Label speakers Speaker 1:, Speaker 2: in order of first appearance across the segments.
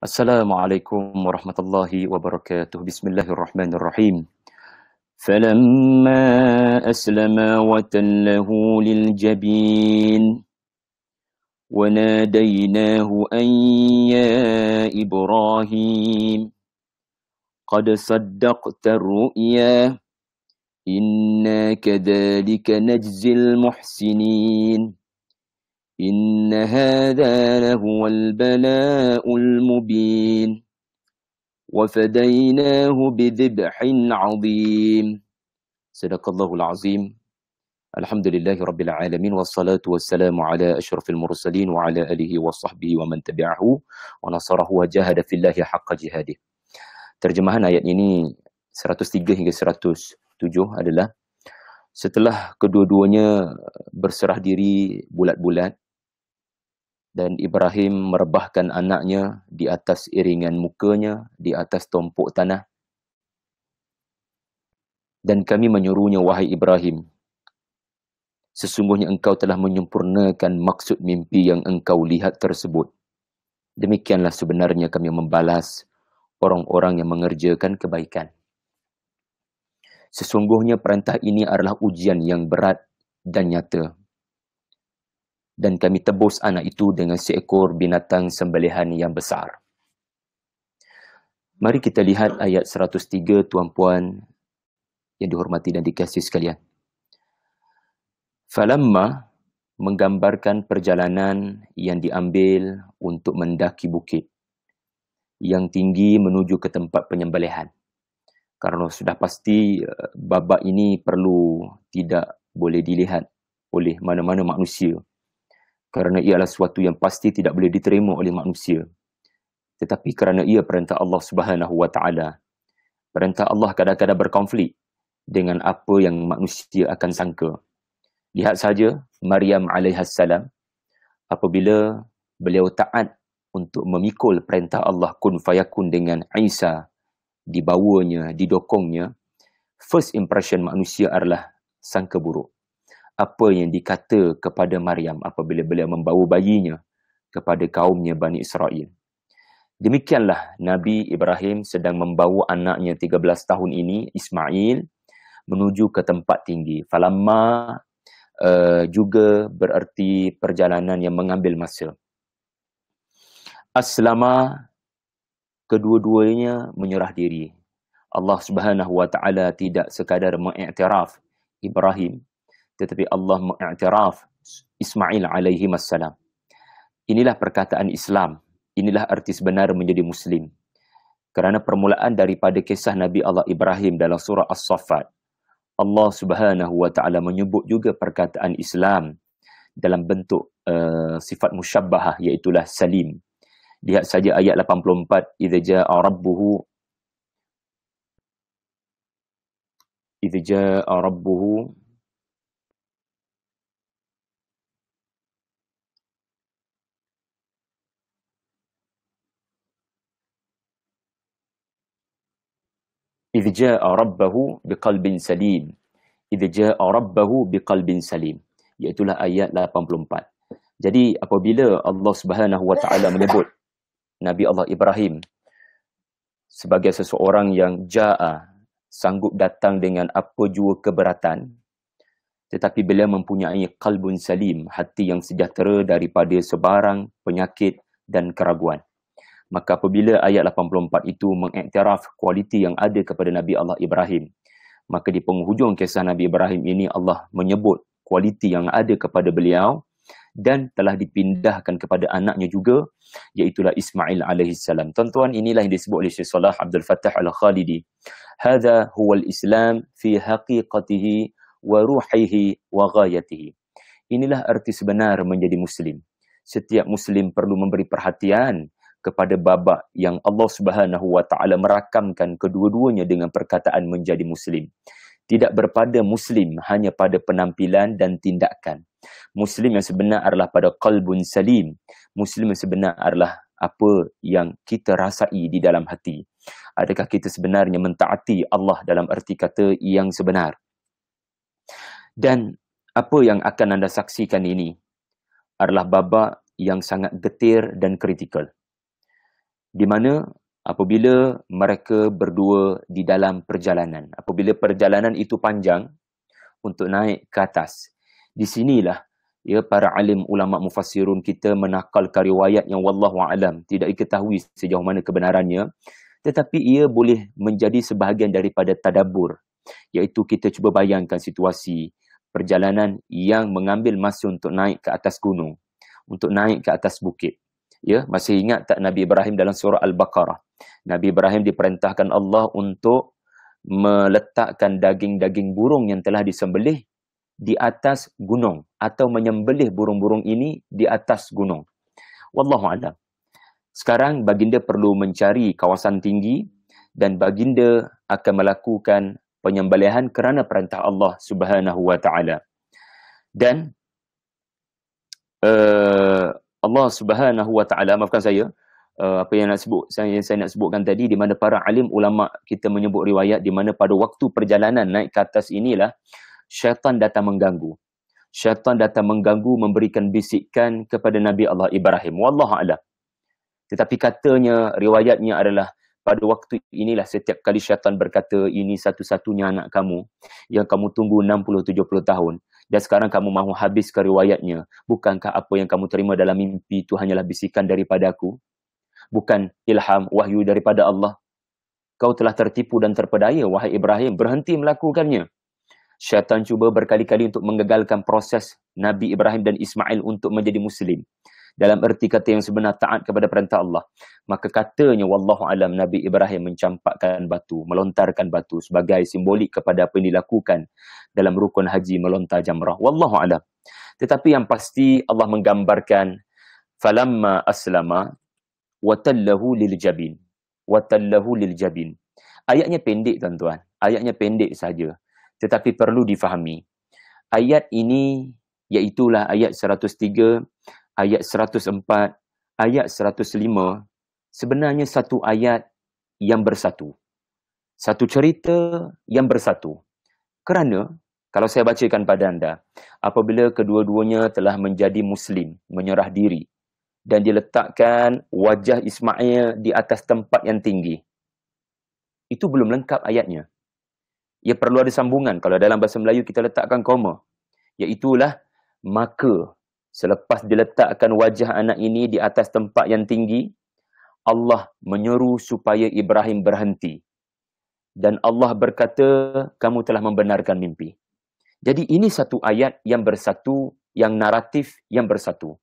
Speaker 1: Assalamualaikum warahmatullahi wabarakatuh. Bismillahirrahmanirrahim. فلما أسلما وتله للجبين وناديناه أن يا إبراهيم قد صدقت الرؤيا إنا كذلك نجزي المحسنين إن هذا لهو البلاء المبين وفديناه بذبح عظيم صدق الله العظيم الحمد لله رب العالمين والصلاة والسلام على أشرف المرسلين وعلى آله وصحبه ومن تبعه ونصره وجاهد في الله حق جهاده. Terjemahan ayat ini 103 hingga 107 adalah setelah kedua-duanya berserah diri bulat-bulat dan Ibrahim merebahkan anaknya di atas iringan mukanya, di atas tumpuk tanah. Dan kami menyuruhnya, wahai Ibrahim, sesungguhnya engkau telah menyempurnakan maksud mimpi yang engkau lihat tersebut. Demikianlah sebenarnya kami membalas orang-orang yang mengerjakan kebaikan. Sesungguhnya perintah ini adalah ujian yang berat dan nyata. Dan kami tebus anak itu dengan seekor binatang sembelihan yang besar. Mari kita lihat ayat 103, tuan-puan yang dihormati dan dikasihi sekalian. Falamma menggambarkan perjalanan yang diambil untuk mendaki bukit yang tinggi menuju ke tempat penyembelihan. Karena sudah pasti babak ini tidak boleh dilihat oleh mana-mana manusia. Kerana ia adalah sesuatu yang pasti tidak boleh diterima oleh manusia. Tetapi kerana ia perintah Allah Subhanahu wa taala, perintah Allah kadang-kadang berkonflik dengan apa yang manusia akan sangka. Lihat saja Maryam alaihissalam, apabila beliau taat untuk memikul perintah Allah kun fayakun dengan Isa, dibawanya, didokongnya, first impression manusia adalah sangka buruk. Apa yang dikata kepada Maryam apabila beliau membawa bayinya kepada kaumnya Bani Israel. Demikianlah Nabi Ibrahim sedang membawa anaknya 13 tahun ini, Ismail, menuju ke tempat tinggi. Falamma juga bererti perjalanan yang mengambil masa. Aslama, kedua-duanya menyerah diri. Allah Subhanahu wa taala tidak sekadar mengiktiraf Ibrahim, tetapi Allah mengiktiraf Ismail alaihi wassalam. Inilah perkataan Islam. Inilah arti sebenar menjadi Muslim. Kerana permulaan daripada kisah Nabi Allah Ibrahim dalam surah As-Saffat, Allah Subhanahu wa taala menyebut juga perkataan Islam dalam bentuk sifat musyabbahah, iaitulah salim. Lihat saja ayat 84, idza jaa rabbuhu إذ جاء ربه بقلب سليم إذ جاء ربه بقلب سليم, iaitulah ayat 84. Jadi apabila Allah Subhanahu wa taala menyebut Nabi Allah Ibrahim sebagai seseorang yang ja'a, sanggup datang dengan apa jua keberatan, tetapi beliau mempunyai qalbun salim, hati yang sejahtera daripada sebarang penyakit dan keraguan. Maka apabila ayat 84 itu mengiktiraf kualiti yang ada kepada Nabi Allah Ibrahim, maka di penghujung kisah Nabi Ibrahim ini Allah menyebut kualiti yang ada kepada beliau dan telah dipindahkan kepada anaknya juga, iaitulah Ismail alaihissalam. Tuan-tuan, inilah yang disebut oleh Syekh Salah Abdul Fattah Al-Khalidi. Hadha huwa al-Islam fi haqiqatihi wa ruhihi wa ghayatihi. Inilah arti sebenar menjadi Muslim. Setiap Muslim perlu memberi perhatian kepada babak yang Allah Subhanahu wa taala merakamkan kedua-duanya dengan perkataan menjadi Muslim. Tidak berpada Muslim hanya pada penampilan dan tindakan. Muslim yang sebenar adalah pada qalbun salim. Muslim yang sebenar adalah apa yang kita rasai di dalam hati. Adakah kita sebenarnya mentaati Allah dalam arti kata yang sebenar? Dan apa yang akan anda saksikan ini adalah babak yang sangat getir dan kritikal. di mana apabila mereka berdua di dalam perjalanan, apabila perjalanan itu panjang untuk naik ke atas, di sinilah ya para alim ulama mufassirun kita menakalkan riwayat yang wallahu alam tidak diketahui sejauh mana kebenarannya, tetapi ia boleh menjadi sebahagian daripada tadabbur, iaitu kita cuba bayangkan situasi perjalanan yang mengambil masa untuk naik ke atas gunung, untuk naik ke atas bukit. Ya, masih ingat tak Nabi Ibrahim dalam surah Al-Baqarah? Nabi Ibrahim diperintahkan Allah untuk meletakkan daging-daging burung yang telah disembelih di atas gunung atau menyembelih burung-burung ini di atas gunung. Wallahu a'lam. Sekarang baginda perlu mencari kawasan tinggi dan baginda akan melakukan penyembelihan kerana perintah Allah Subhanahu wa taala. Dan Allah Subhanahu wa taala, maafkan saya, apa yang saya nak sebutkan tadi, di mana para alim ulama kita menyebut riwayat di mana pada waktu perjalanan naik ke atas inilah syaitan datang mengganggu. Syaitan datang mengganggu, memberikan bisikan kepada Nabi Allah Ibrahim. Wallahu a'lam. Tetapi katanya, riwayatnya adalah pada waktu inilah setiap kali syaitan berkata, ini satu-satunya anak kamu yang kamu tunggu 60-70 tahun. Dan sekarang kamu mahu habiskan riwayatnya. Bukankah apa yang kamu terima dalam mimpi itu hanyalah bisikan daripada aku? Bukan ilham, wahyu daripada Allah? Kau telah tertipu dan terpedaya, wahai Ibrahim. Berhenti melakukannya. Syaitan cuba berkali-kali untuk menggagalkan proses Nabi Ibrahim dan Ismail untuk menjadi Muslim. Dalam erti kata yang sebenar, taat kepada perintah Allah. Maka katanya, wallahu alam, Nabi Ibrahim mencampakkan batu, melontarkan batu sebagai simbolik kepada apa yang dilakukan dalam rukun haji melontar jamrah. Wallahu alam. Tetapi yang pasti Allah menggambarkan falamma aslama watallahu liljabin. Watallahu liljabin. Ayatnya pendek tuan-tuan. Ayatnya pendek saja. Tetapi perlu difahami. Ayat ini iaitulah ayat 103, ayat 104, ayat 105, sebenarnya satu ayat yang bersatu. Satu cerita yang bersatu. Kerana, kalau saya bacakan pada anda, apabila kedua-duanya telah menjadi Muslim, menyerah diri, dan diletakkan wajah Ismail di atas tempat yang tinggi, itu belum lengkap ayatnya. Ia perlu ada sambungan. Kalau dalam bahasa Melayu kita letakkan koma. Iaitulah, maka selepas diletakkan wajah anak ini di atas tempat yang tinggi, Allah menyeru supaya Ibrahim berhenti. Dan Allah berkata, kamu telah membenarkan mimpi. Jadi ini satu ayat yang bersatu, yang naratif yang bersatu.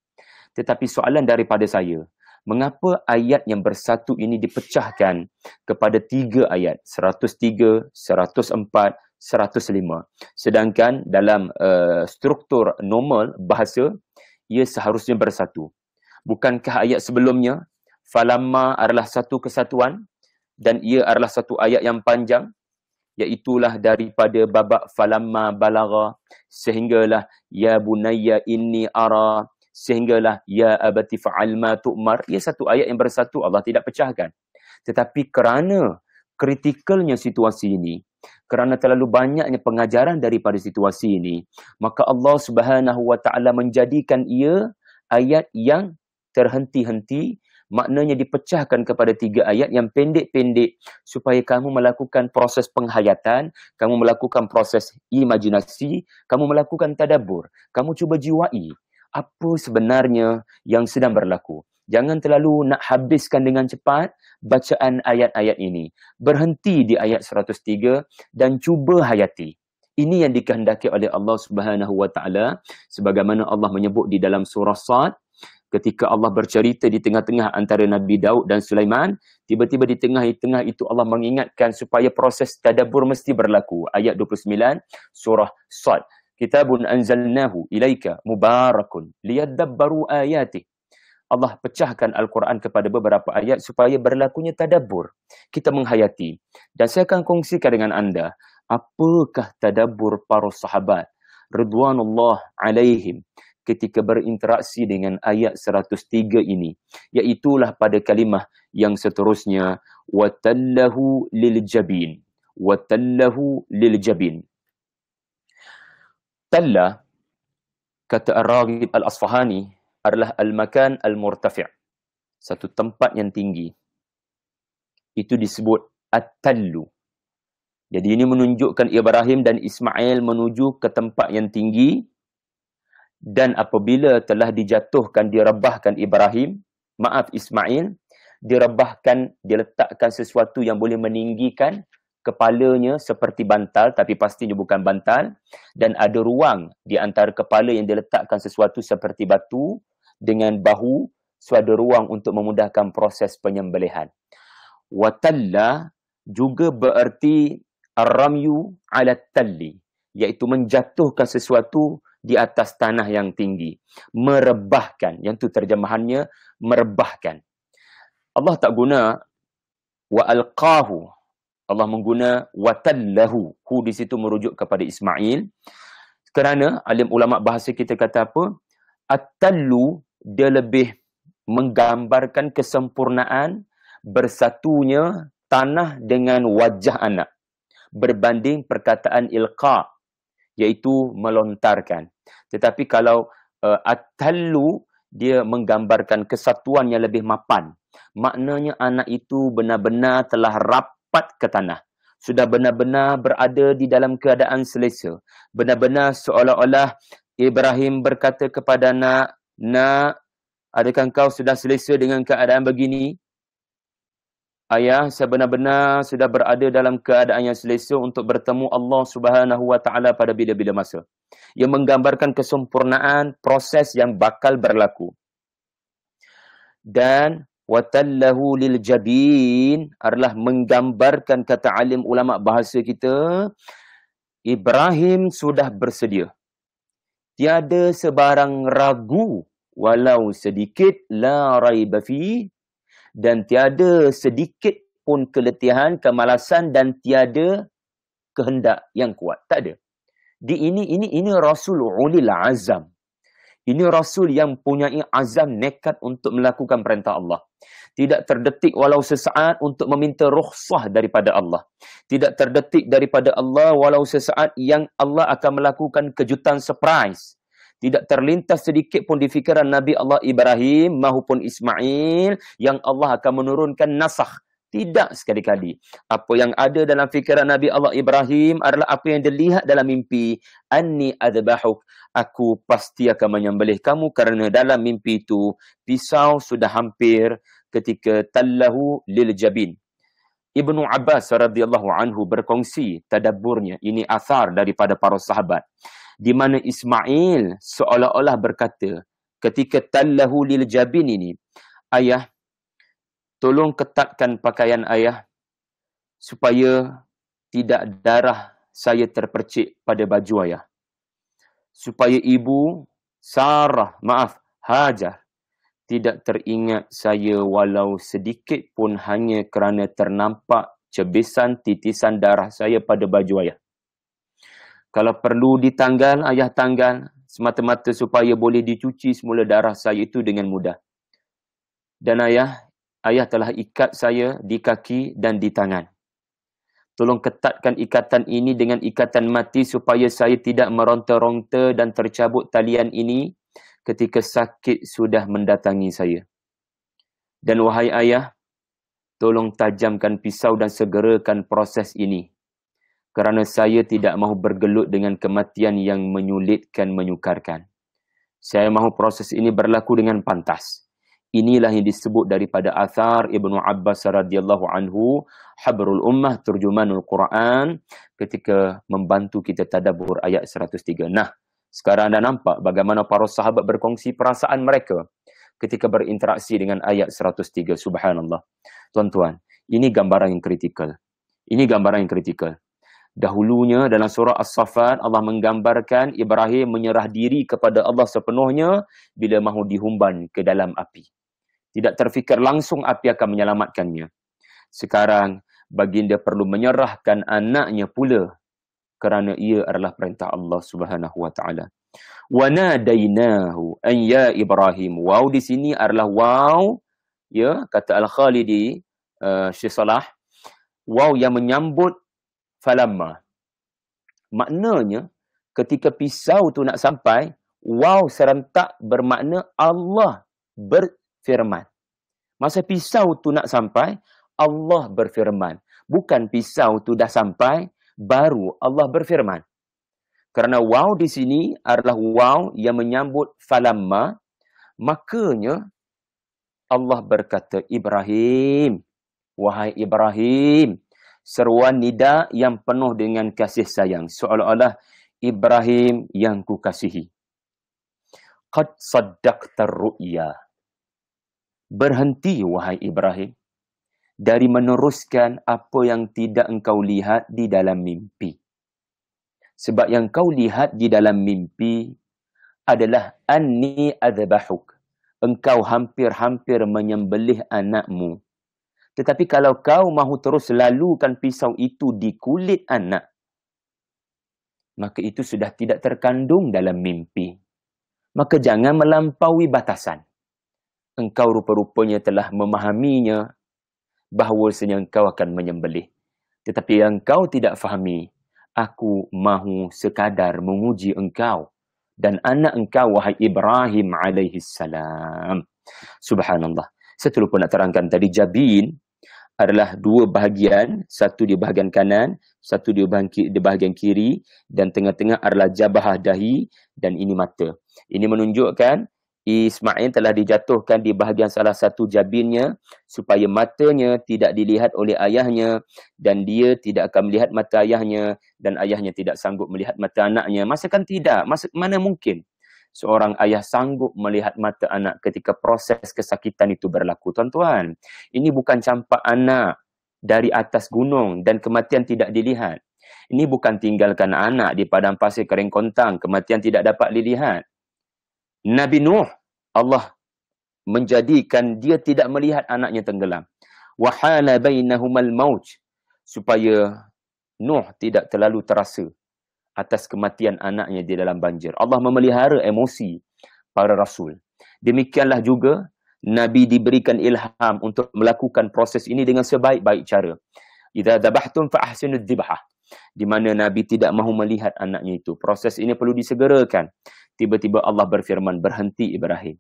Speaker 1: Tetapi soalan daripada saya, mengapa ayat yang bersatu ini dipecahkan kepada 3 ayat, 103, 104, 105. Sedangkan dalam struktur normal bahasa, ia seharusnya bersatu. Bukankah ayat sebelumnya, falamma adalah satu kesatuan dan ia adalah satu ayat yang panjang, iaitulah daripada babak falamma balagha sehinggalah ya bunayya inni ara, sehinggalah ya abati fa'al ma tu'mar. Ia satu ayat yang bersatu, Allah tidak pecahkan. Tetapi kerana kritikalnya situasi ini, kerana terlalu banyaknya pengajaran daripada situasi ini, maka Allah Subhanahu wa taala menjadikan ia ayat yang terhenti-henti, maknanya dipecahkan kepada 3 ayat yang pendek-pendek supaya kamu melakukan proses penghayatan, kamu melakukan proses imajinasi, kamu melakukan tadabbur, kamu cuba jiwai apa sebenarnya yang sedang berlaku. Jangan terlalu nak habiskan dengan cepat bacaan ayat-ayat ini. Berhenti di ayat 103 dan cuba hayati. Ini yang dikehendaki oleh Allah Subhanahu wa taala, sebagaimana Allah menyebut di dalam surah Sad, ketika Allah bercerita di tengah-tengah antara Nabi Daud dan Sulaiman, tiba-tiba di tengah-tengah itu Allah mengingatkan supaya proses tadabbur mesti berlaku. Ayat 29 surah Sad. Kitabun anzalnahu ilaika mubarakun liyadabbaru ayatih. Allah pecahkan Al-Quran kepada beberapa ayat supaya berlakunya tadabbur. Kita menghayati. Dan saya akan kongsikan dengan anda, apakah tadabbur para sahabat Ridwanullah alaihim ketika berinteraksi dengan ayat 103 ini. Iaitulah pada kalimah yang seterusnya, watallahu liljabin. Watallahu liljabin. Talla, kata Ar-Raghib Al-Asfahani, adalah al-makan al-murtafi', satu tempat yang tinggi. itu disebut at-tallu. Jadi ini menunjukkan Ibrahim dan Ismail menuju ke tempat yang tinggi, dan apabila telah direbahkan Ismail, diletakkan sesuatu yang boleh meninggikan kepalanya seperti bantal, tapi pastinya bukan bantal, dan ada ruang di antara kepala yang diletakkan sesuatu seperti batu dengan bahu, so ada ruang untuk memudahkan proses penyembelihan. Watalla juga bererti ar-ramyu ala talli, iaitu menjatuhkan sesuatu di atas tanah yang tinggi, merebahkan. Yang tu terjemahannya merebahkan. Allah tak guna wa alqahu, Allah mengguna watallahu. Hu di situ merujuk kepada Ismail. Kerana alim ulama bahasa kita kata apa? At-tallu dia lebih menggambarkan kesempurnaan bersatunya tanah dengan wajah anak, berbanding perkataan ilqa, iaitu melontarkan. Tetapi kalau at-tallu, dia menggambarkan kesatuan yang lebih mapan. Maknanya anak itu benar-benar telah rapat ke tanah. Sudah benar-benar berada di dalam keadaan selesa. Benar-benar seolah-olah Ibrahim berkata kepada nak, adakah kau sudah selesa dengan keadaan begini? Ayah, saya benar-benar sudah berada dalam keadaan yang selesa untuk bertemu Allah Subhanahu wa Ta'ala pada bila-bila masa. Yang menggambarkan kesempurnaan proses yang bakal berlaku. Dan watallahu lil jabin adalah menggambarkan, kata alim ulama bahasa kita, Ibrahim sudah bersedia. Tiada sebarang ragu walau sedikit, la raiba fi, dan tiada sedikit pun keletihan, kemalasan, dan tiada kehendak yang kuat. Tak ada. Ini Rasul ulil azam. Ini Rasul yang punyai azam, nekat untuk melakukan perintah Allah. Tidak terdetik walau sesaat untuk meminta rukhsah daripada Allah. Tidak terdetik daripada Allah walau sesaat yang Allah akan melakukan kejutan surprise. Tidak terlintas sedikit pun di fikiran Nabi Allah Ibrahim maupun Ismail yang Allah akan menurunkan nasakh. Tidak sekali-kali. Apa yang ada dalam fikiran Nabi Allah Ibrahim adalah apa yang dilihat dalam mimpi. Anni adbahuk. Aku pasti akan menyembelih kamu, kerana dalam mimpi itu pisau sudah hampir ketika tallahu lil jabin. Ibnu Abbas radhiyallahu anhu berkongsi tadabburnya. Ini asar daripada para sahabat. Di mana Ismail seolah-olah berkata ketika tallahu lil jabin ini, ayah, tolong ketatkan pakaian ayah supaya tidak darah saya terpercik pada baju ayah. Supaya ibu Hajar tidak teringat saya walau sedikit pun hanya kerana ternampak cebisan titisan darah saya pada baju ayah. Kalau perlu ditanggal, ayah tanggal semata-mata supaya boleh dicuci semula darah saya itu dengan mudah. Dan ayah telah ikat saya di kaki dan di tangan. Tolong ketatkan ikatan ini dengan ikatan mati supaya saya tidak meronta-ronta dan tercabut talian ini ketika sakit sudah mendatangi saya. Dan wahai ayah, tolong tajamkan pisau dan segerakan proses ini. Kerana saya tidak mahu bergelut dengan kematian yang menyulitkan, menyukarkan. Saya mahu proses ini berlaku dengan pantas. Inilah yang disebut daripada athar Ibnu Abbas radhiyallahu anhu, Habrul Ummah, Turjumanul Quran, ketika membantu kita tadabbur ayat 103. Nah, sekarang anda nampak bagaimana para sahabat berkongsi perasaan mereka ketika berinteraksi dengan ayat 103. Subhanallah. Tuan-tuan, ini gambaran yang kritikal. Ini gambaran yang kritikal. Dahulunya dalam surah As-Saffat, Allah menggambarkan Ibrahim menyerah diri kepada Allah sepenuhnya bila mahu dihumban ke dalam api. Tidak terfikir langsung api akan menyelamatkannya. Sekarang, baginda perlu menyerahkan anaknya pula kerana ia adalah perintah Allah Subhanahu wa Ta'ala. Wa nadainahu an ya Ibrahim. Waw di sini adalah waw, ya, kata Al-Khalidi, Syekh Salah, waw yang menyambut falamma. Maknanya, ketika pisau tu nak sampai, waw serentak bermakna Allah berfirman. Masa pisau tu nak sampai, Allah berfirman. Bukan pisau tu dah sampai, baru Allah berfirman. Kerana waw di sini adalah waw yang menyambut falamma, makanya Allah berkata, Ibrahim, wahai Ibrahim, seruan nida yang penuh dengan kasih sayang. Seolah-olah Ibrahim yang kukasihi. Qad saddaqta ru'ya. Berhenti, wahai Ibrahim, dari meneruskan apa yang tidak engkau lihat di dalam mimpi. Sebab yang kau lihat di dalam mimpi adalah anni adzbahuk. Engkau hampir-hampir menyembelih anakmu. Tetapi kalau kau mahu terus lalukan pisau itu di kulit anak, maka itu sudah tidak terkandung dalam mimpi. Maka jangan melampaui batasan. Engkau rupa-rupanya telah memahaminya bahawasanya engkau akan menyembelih. Tetapi yang kau tidak fahami, aku mahu sekadar menguji engkau dan anak engkau, wahai Ibrahim alaihi salam. Subhanallah. Saya lupa nak terangkan tadi, jabin adalah dua bahagian, satu di bahagian kanan, satu di bahagian kiri, dan tengah-tengah adalah jabahah dahi, dan ini mata. Ini menunjukkan Ismail telah dijatuhkan di bahagian salah satu jabinnya supaya matanya tidak dilihat oleh ayahnya dan dia tidak akan melihat mata ayahnya dan ayahnya tidak sanggup melihat mata anaknya. Masakan tidak? Mana mungkin seorang ayah sanggup melihat mata anak ketika proses kesakitan itu berlaku? Tuan-tuan, ini bukan campak anak dari atas gunung dan kematian tidak dilihat. Ini bukan tinggalkan anak di padang pasir kering kontang, kematian tidak dapat dilihat. Nabi Nuh, Allah menjadikan dia tidak melihat anaknya tenggelam. Wahala bainahumal maut, supaya Nuh tidak terlalu terasa atas kematian anaknya di dalam banjir. Allah memelihara emosi para rasul. Demikianlah juga Nabi diberikan ilham untuk melakukan proses ini dengan sebaik-baik cara. Idza dzabhtum fa ahsinud dzibhah. Di mana Nabi tidak mahu melihat anaknya itu. Proses ini perlu disegerakan. Tiba-tiba Allah berfirman, berhenti Ibrahim.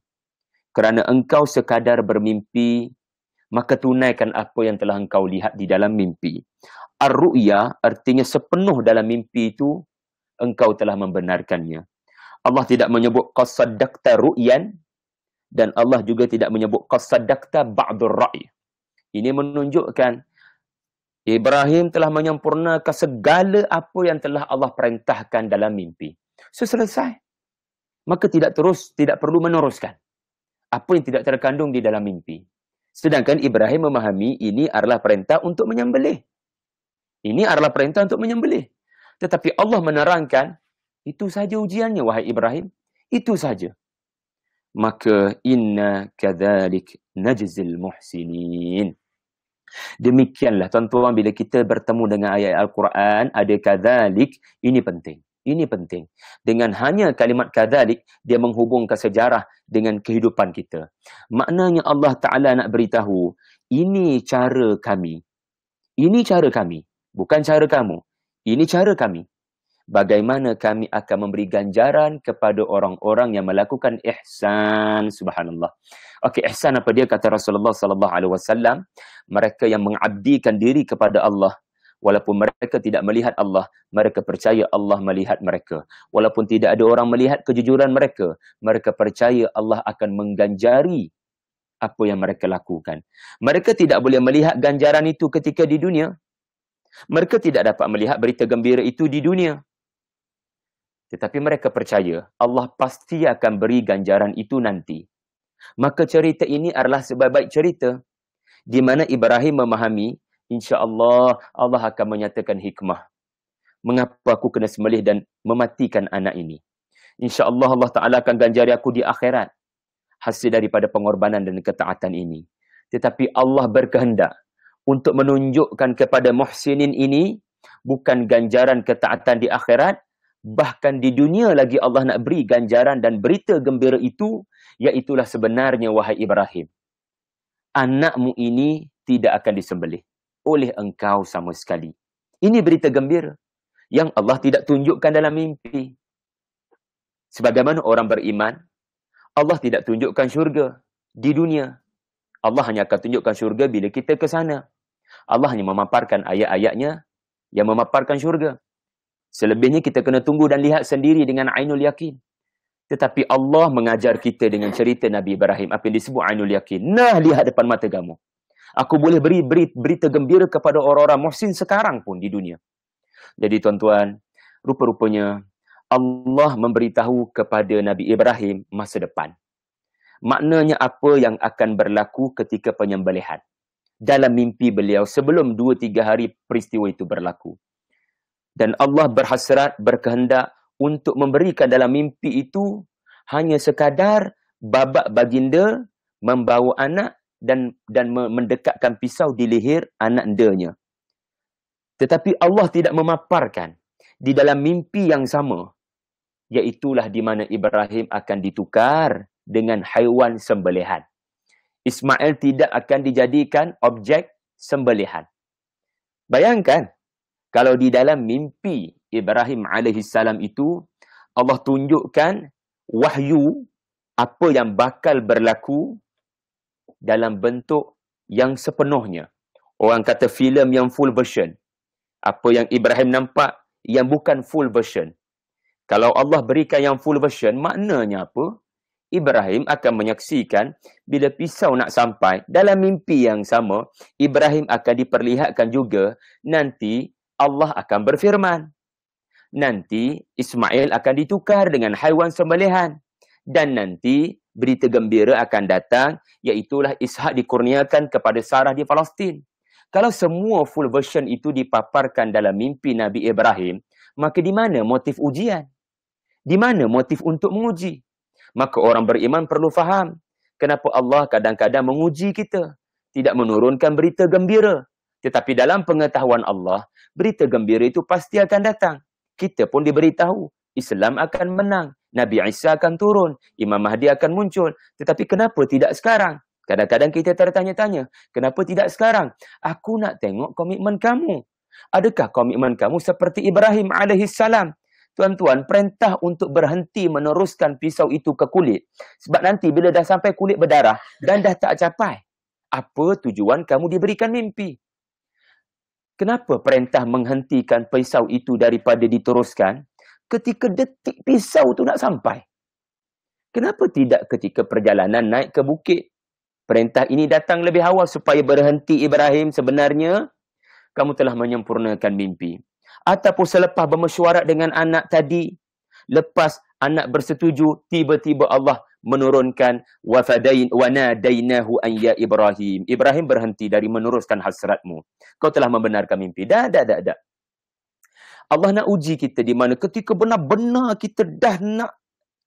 Speaker 1: Kerana engkau sekadar bermimpi, maka tunaikan apa yang telah engkau lihat di dalam mimpi. Ar-ru'ya artinya sepenuh dalam mimpi itu, engkau telah membenarkannya. Allah tidak menyebut qasaddaqta ru'yan, dan Allah juga tidak menyebut qasaddaqta ba'dur ra'i. Ini menunjukkan Ibrahim telah menyempurnakan segala apa yang telah Allah perintahkan dalam mimpi. So, selesai. Maka tidak perlu meneruskan apa yang tidak terkandung di dalam mimpi. Sedangkan Ibrahim memahami ini adalah perintah untuk menyembelih. Ini adalah perintah untuk menyembelih. Tetapi Allah menerangkan, itu saja ujiannya, wahai Ibrahim. Itu saja. Maka, inna kadzalik najzil muhsinin. Demikianlah, tuan-tuan, bila kita bertemu dengan ayat Al-Quran, ada kadzalik, ini penting. Ini penting. Dengan hanya kalimat kadzalik, dia menghubungkan sejarah dengan kehidupan kita. Maknanya Allah Ta'ala nak beritahu, ini cara kami. Ini cara kami. Bukan cara kamu. Ini cara kami. Bagaimana kami akan memberi ganjaran kepada orang-orang yang melakukan ihsan. Subhanallah. Okey, ihsan apa dia? Kata Rasulullah sallallahu alaihi wasallam, mereka yang mengabdikan diri kepada Allah. Walaupun mereka tidak melihat Allah, mereka percaya Allah melihat mereka. Walaupun tidak ada orang melihat kejujuran mereka, mereka percaya Allah akan mengganjari apa yang mereka lakukan. Mereka tidak boleh melihat ganjaran itu ketika di dunia. Mereka tidak dapat melihat berita gembira itu di dunia. Tetapi mereka percaya Allah pasti akan beri ganjaran itu nanti. Maka cerita ini adalah sebaik-baik cerita di mana Ibrahim memahami, insya-Allah Allah akan menyatakan hikmah. Mengapa aku kena sembelih dan mematikan anak ini? Insya-Allah Allah Ta'ala akan ganjari aku di akhirat hasil daripada pengorbanan dan ketaatan ini. Tetapi Allah berkehendak untuk menunjukkan kepada muhsinin ini bukan ganjaran ketaatan di akhirat, bahkan di dunia lagi Allah nak beri ganjaran dan berita gembira itu, iaitulah sebenarnya, wahai Ibrahim, anakmu ini tidak akan disembelih oleh engkau sama sekali. Ini berita gembira yang Allah tidak tunjukkan dalam mimpi. Sebagaimana orang beriman, Allah tidak tunjukkan syurga di dunia. Allah hanya akan tunjukkan syurga bila kita ke sana. Allah hanya memaparkan ayat-ayatnya yang memaparkan syurga. Selebihnya kita kena tunggu dan lihat sendiri dengan ainul yakin. Tetapi Allah mengajar kita dengan cerita Nabi Ibrahim. Apa yang disebut ainul yakin. Nah, lihat depan mata kamu. Aku boleh beri berita gembira kepada orang-orang muhsin sekarang pun di dunia. Jadi tuan-tuan, rupa-rupanya Allah memberitahu kepada Nabi Ibrahim masa depan. Maknanya apa yang akan berlaku ketika penyembelihan. Dalam mimpi beliau sebelum 2-3 hari peristiwa itu berlaku. Dan Allah berhasrat, berkehendak untuk memberikan dalam mimpi itu hanya sekadar babak baginda membawa anak dan mendekatkan pisau di leher anak endanya. Tetapi Allah tidak memaparkan di dalam mimpi yang sama, iaitulah di mana Ibrahim akan ditukar dengan haiwan sembelihan. Ismail tidak akan dijadikan objek sembelihan. Bayangkan, kalau di dalam mimpi Ibrahim alaihissalam itu, Allah tunjukkan wahyu apa yang bakal berlaku dalam bentuk yang sepenuhnya. Orang kata filem yang full version. Apa yang Ibrahim nampak yang bukan full version. Kalau Allah berikan yang full version, maknanya apa? Ibrahim akan menyaksikan bila pisau nak sampai dalam mimpi yang sama, Ibrahim akan diperlihatkan juga nanti Allah akan berfirman. Nanti Ismail akan ditukar dengan haiwan sembelihan. Dan nanti berita gembira akan datang, iaitulah Ishak dikurniakan kepada Sarah di Palestin. Kalau semua full version itu dipaparkan dalam mimpi Nabi Ibrahim, maka di mana motif ujian? Di mana motif untuk menguji? Maka orang beriman perlu faham kenapa Allah kadang-kadang menguji kita. Tidak menurunkan berita gembira. Tetapi dalam pengetahuan Allah, berita gembira itu pasti akan datang. Kita pun diberitahu, Islam akan menang. Nabi Isa akan turun. Imam Mahdi akan muncul. Tetapi kenapa tidak sekarang? Kadang-kadang kita tertanya-tanya, kenapa tidak sekarang? Aku nak tengok komitmen kamu. Adakah komitmen kamu seperti Ibrahim alaihissalam? Tuan-tuan, perintah untuk berhenti meneruskan pisau itu ke kulit. Sebab nanti bila dah sampai kulit berdarah dan dah tak capai, apa tujuan kamu diberikan mimpi? Kenapa perintah menghentikan pisau itu daripada diteruskan ketika detik pisau tu nak sampai? Kenapa tidak ketika perjalanan naik ke bukit? Perintah ini datang lebih awal supaya berhenti Ibrahim, sebenarnya kamu telah menyempurnakan mimpi. Ataupun selepas bermesyuarat dengan anak tadi, lepas anak bersetuju, tiba-tiba Allah menurunkan wa nadainahu an ya Ibrahim. Ibrahim berhenti dari meneruskan hasratmu. Kau telah membenarkan mimpi. Dah. Allah nak uji kita di mana ketika benar-benar kita dah nak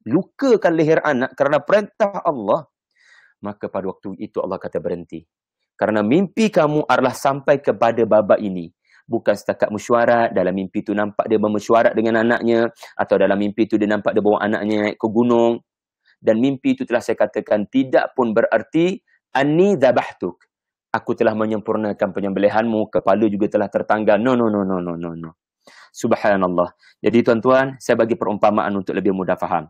Speaker 1: lukakan leher anak kerana perintah Allah, maka pada waktu itu Allah kata berhenti. Kerana mimpi kamu adalah sampai kepada babak ini. Bukan setakat mesyuarat, dalam mimpi itu nampak dia bermesyuarat dengan anaknya, atau dalam mimpi itu dia nampak dia bawa anaknya naik ke gunung. Dan mimpi itu telah saya katakan tidak pun berarti anni dzabahtuk. Aku telah menyempurnakan penyembelihanmu, kepala juga telah tertanggal. No. Subhanallah. Jadi tuan-tuan, saya bagi perumpamaan untuk lebih mudah faham.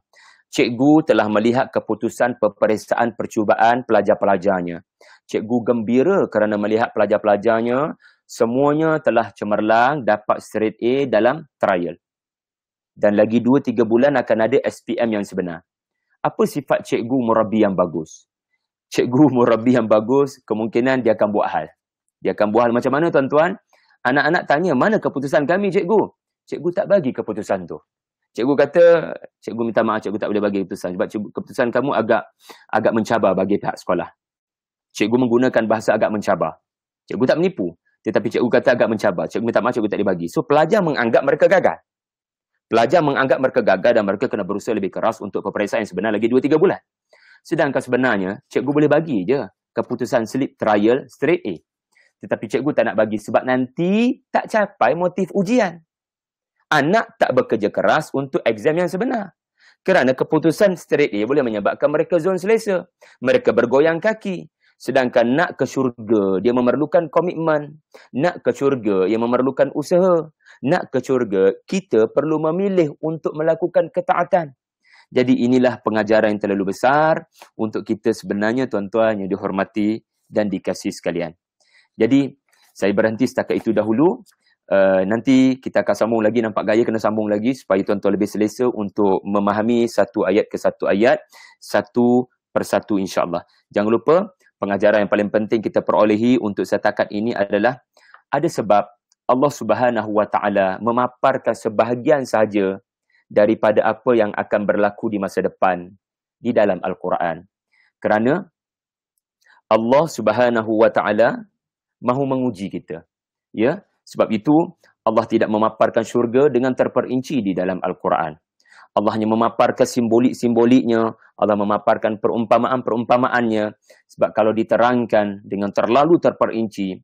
Speaker 1: Cikgu telah melihat keputusan peperiksaan percubaan pelajar-pelajarnya. Cikgu gembira kerana melihat pelajar-pelajarnya semuanya telah cemerlang dapat straight A dalam trial. Dan lagi 2-3 bulan akan ada SPM yang sebenar. Apa sifat cikgu murabi yang bagus? Cikgu murabi yang bagus, kemungkinan dia akan buat hal. Dia akan buat hal macam mana tuan-tuan? Anak-anak tanya, mana keputusan kami cikgu? Cikgu tak bagi keputusan tu. Cikgu kata, cikgu minta maaf, cikgu tak boleh bagi keputusan. Sebab keputusan kamu agak mencabar bagi pihak sekolah. Cikgu menggunakan bahasa agak mencabar. Cikgu tak menipu. Tetapi cikgu kata agak mencabar. Cikgu minta maaf, cikgu tak dibagi. So, pelajar menganggap mereka gagal. Pelajar menganggap mereka gagal dan mereka kena berusaha lebih keras untuk peperiksaan yang sebenar lagi 2-3 bulan. Sedangkan sebenarnya, cikgu boleh bagi je keputusan slip trial straight A. Tetapi cikgu tak nak bagi sebab nanti tak capai motif ujian. Anak tak bekerja keras untuk exam yang sebenar. Kerana keputusan straight A boleh menyebabkan mereka zon selesa. Mereka bergoyang kaki. Sedangkan nak ke syurga, dia memerlukan komitmen. Nak ke syurga, dia memerlukan usaha. Nak ke syurga, kita perlu memilih untuk melakukan ketaatan. Jadi inilah pengajaran yang terlalu besar untuk kita sebenarnya tuan-tuan yang dihormati dan dikasihi sekalian. Jadi Saya berhenti setakat itu dahulu. Nanti kita akan sambung lagi, nampak gaya kena sambung lagi supaya tuan-tuan lebih selesa untuk memahami satu ayat ke satu ayat, satu persatu insya-Allah. Jangan lupa, pengajaran yang paling penting kita perolehi untuk setakat ini adalah ada sebab Allah Subhanahu Wa Taala memaparkan sebahagian sahaja daripada apa yang akan berlaku di masa depan di dalam Al-Quran. Kerana Allah Subhanahu Wa Taala mahu menguji kita. Ya, sebab itu Allah tidak memaparkan syurga dengan terperinci di dalam Al-Quran. Allah hanya memaparkan simbolik-simboliknya, Allah memaparkan perumpamaan-perumpamaannya. Sebab kalau diterangkan dengan terlalu terperinci,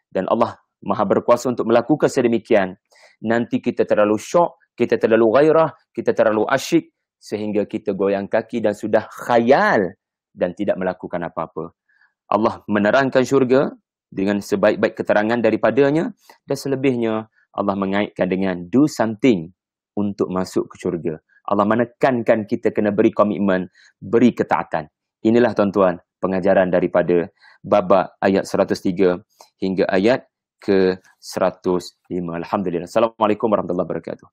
Speaker 1: dan Allah maha berkuasa untuk melakukan sedemikian, nanti kita terlalu syok, kita terlalu gairah, kita terlalu asyik, sehingga kita goyang kaki dan sudah khayal dan tidak melakukan apa-apa. Allah menerangkan syurga dengan sebaik-baik keterangan daripadanya, dan selebihnya Allah mengaitkan dengan do something untuk masuk ke syurga. Allah menekankan kita kena beri komitmen, beri ketaatan. Inilah tuan-tuan pengajaran daripada babak ayat 103 hingga ayat ke 105. Alhamdulillah. Assalamualaikum warahmatullahi wabarakatuh.